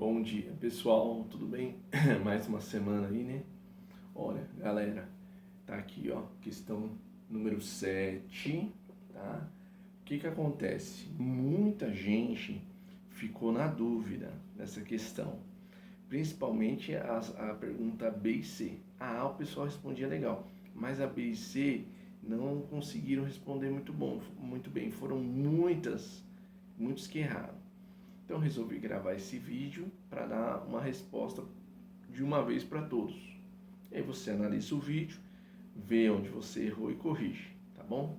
Bom dia, pessoal, tudo bem? Mais uma semana aí, né? Olha, galera, tá aqui, ó, questão número 7, tá? O que que acontece? Muita gente ficou na dúvida nessa questão, principalmente a pergunta B e C. A A o pessoal respondia legal, mas a B e C não conseguiram responder muito bem. Foram muitos que erraram. Então resolvi gravar esse vídeo para dar uma resposta de uma vez para todos. E aí você analisa o vídeo, vê onde você errou e corrige, tá bom?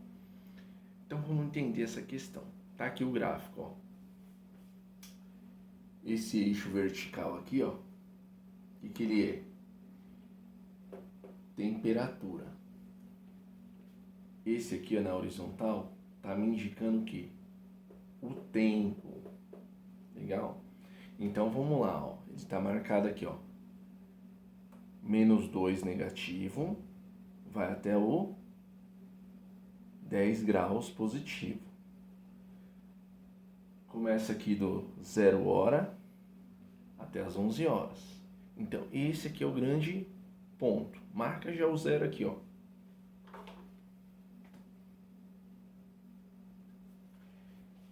Então vamos entender essa questão. Tá aqui o gráfico, ó. Esse eixo vertical aqui, ó, o que ele é? Temperatura. Esse aqui, ó, na horizontal, tá me indicando o quê? O tempo. Legal? Então vamos lá, ó. Ele está marcado aqui, ó. -2 negativo, vai até o 10 graus positivo. Começa aqui do 0 hora até as 11 horas. Então esse aqui é o grande ponto. Marca já o 0 aqui, ó.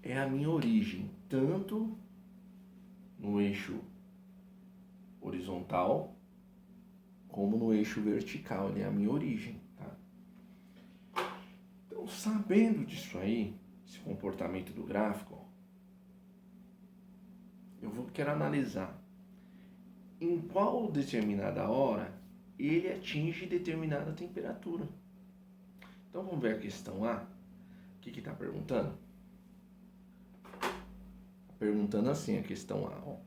É a minha origem, tanto no eixo horizontal como no eixo vertical, ele é a minha origem, tá? Então, sabendo disso aí, esse comportamento do gráfico, ó, quero analisar em qual determinada hora ele atinge determinada temperatura. Então vamos ver a questão A. O que está perguntando? Perguntando assim a questão A, ó.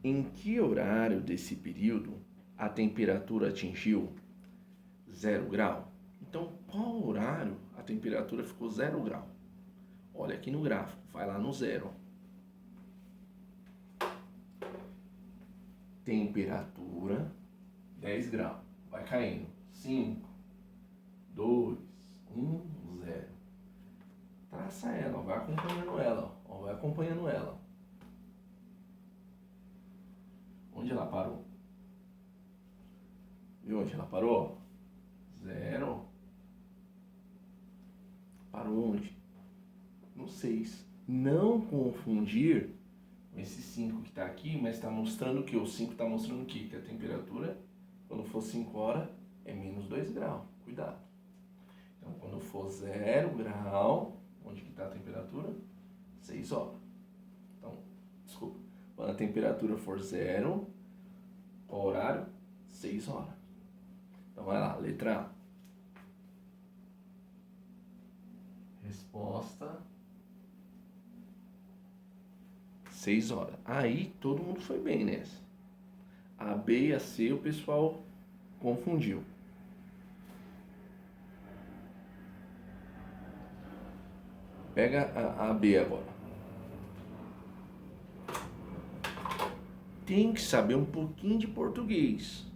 Em que horário desse período a temperatura atingiu 0 grau? Então, qual horário a temperatura ficou 0 grau? Olha aqui no gráfico, vai lá no 0. Temperatura 10 graus, vai caindo. 5, 2, 1, 0. Traça ela, ó, vai acompanhando ela, ó, vai acompanhando ela. Onde ela parou? Viu onde ela parou? 0. Parou onde? No 6. Não confundir com esse 5 que está aqui, mas está mostrando que o 5 está mostrando que a temperatura, quando for 5 horas, é -2 graus. Cuidado. Então, quando for 0 grau, onde que está a temperatura? 6 horas. Então, desculpa. Quando a temperatura for 0, o horário, 6 horas. Então, vai lá, letra A. Resposta 6 horas. Aí todo mundo foi bem nessa. A B e a C o pessoal confundiu. Pega a B agora. Tem que saber um pouquinho de português,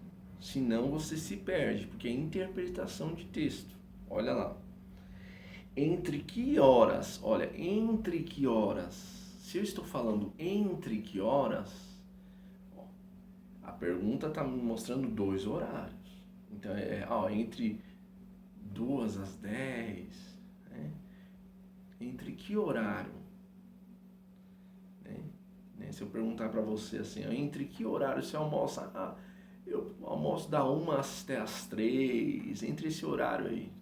senão você se perde, porque é interpretação de texto. Olha lá. Entre que horas? Olha, entre que horas? Se eu estou falando entre que horas, ó, a pergunta está me mostrando 2 horários. Então, entre 2 às 10, né? Entre que horário? Né? Se eu perguntar para você assim, ó, entre que horário você almoça? Ah, eu almoço da 1 até as 3, entre esse horário aí.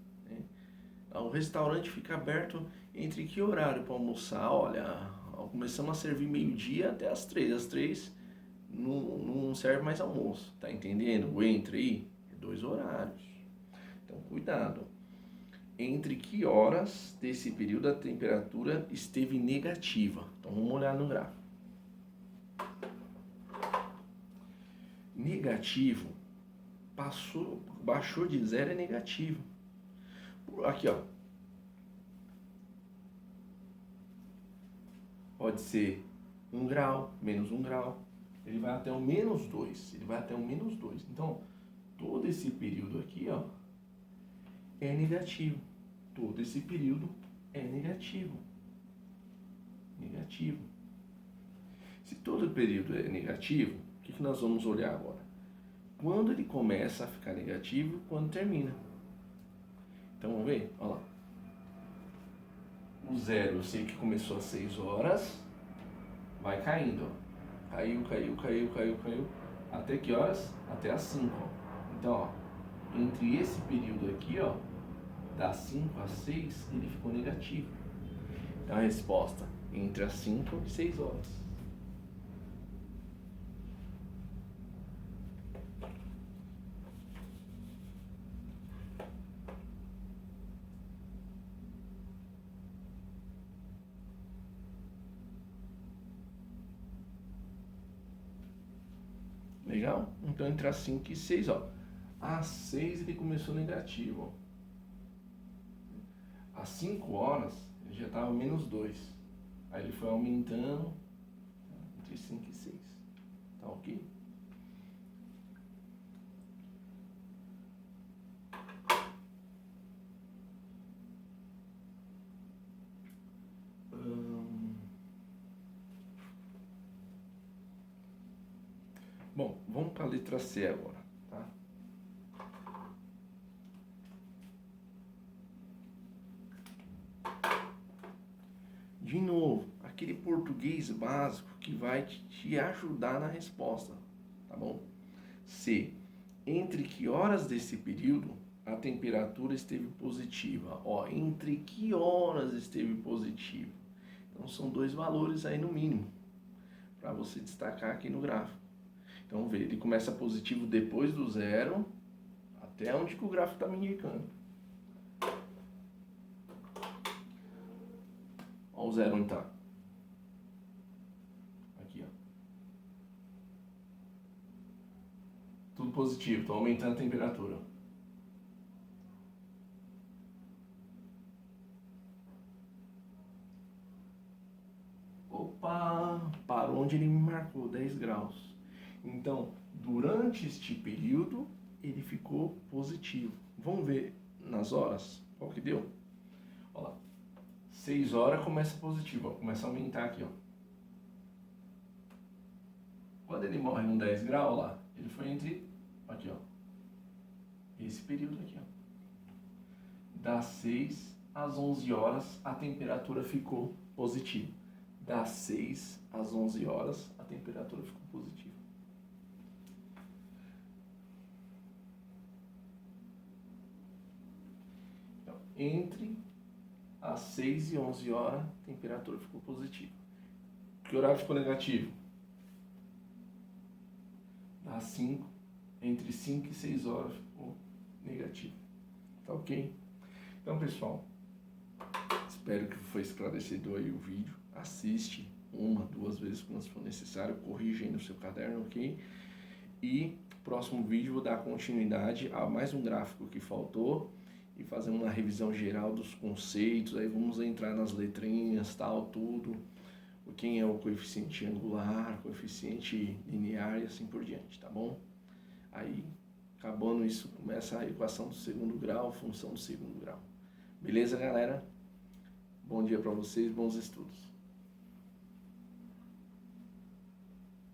O restaurante fica aberto entre que horário para almoçar? Olha, começamos a servir meio-dia até as 3. Às 3 não serve mais almoço, tá entendendo? O entre aí é 2 horários. Então, cuidado. Entre que horas desse período a temperatura esteve negativa? Então, vamos olhar no gráfico. Negativo, baixou de 0 é negativo. Aqui, ó. Pode ser 1 grau, -1 grau. Ele vai até o -2. Ele vai até o -2. Então, todo esse período aqui, ó, é negativo. Todo esse período é negativo. Negativo. Se todo quando o período é negativo, o que nós vamos olhar agora? Quando ele começa a ficar negativo, quando termina. Então vamos ver? Olha lá. O zero, eu sei que começou às 6 horas, vai caindo, ó. Caiu. Até que horas? Até às 5, ó. Então, ó, entre esse período aqui, ó, das 5 às 6, ele ficou negativo. Então a resposta, entre as 5 e 6 horas. Legal? Então entre as 5 e 6, ó. Às 6 ele começou negativo, ó. Às 5 horas ele já estava menos 2. Aí ele foi aumentando entre 5 e 6. Tá ok? Bom, vamos para a letra C agora, tá? De novo, aquele português básico que vai te ajudar na resposta, tá bom? C. Entre que horas desse período a temperatura esteve positiva? Ó, entre que horas esteve positiva? Então são dois valores aí no mínimo, para você destacar aqui no gráfico. Então vê, ele começa positivo depois do zero, até onde que o gráfico está me indicando. Olha o zero onde está. Aqui, ó. Tudo positivo, estou aumentando a temperatura. Opa, parou onde ele me marcou, 10 graus. Então, durante este período, ele ficou positivo. Vamos ver nas horas, qual que deu? Olha lá, 6 horas começa positivo, ó, começa a aumentar aqui, ó. Quando ele morre no 10 graus, ó lá, ele foi entre, aqui, ó, esse período aqui, ó. Das 6 às 11 horas, a temperatura ficou positiva. Das 6 às 11 horas, a temperatura ficou positiva. Então, entre às 6 e 11 horas, a temperatura ficou positiva. Que horário ficou negativo? Das 5, entre 5 e 6 horas ficou negativo. Tá ok? Então, pessoal, espero que foi esclarecedor aí o vídeo. Assiste uma, duas vezes quando for necessário, corrija aí no seu caderno, ok? E próximo vídeo vou dar continuidade a mais um gráfico que faltou e fazer uma revisão geral dos conceitos. Aí vamos entrar nas letrinhas, tal, tudo. Quem é o coeficiente angular, coeficiente linear e assim por diante, tá bom? Aí, acabando isso, começa a equação do segundo grau, função do segundo grau. Beleza, galera? Bom dia para vocês, bons estudos.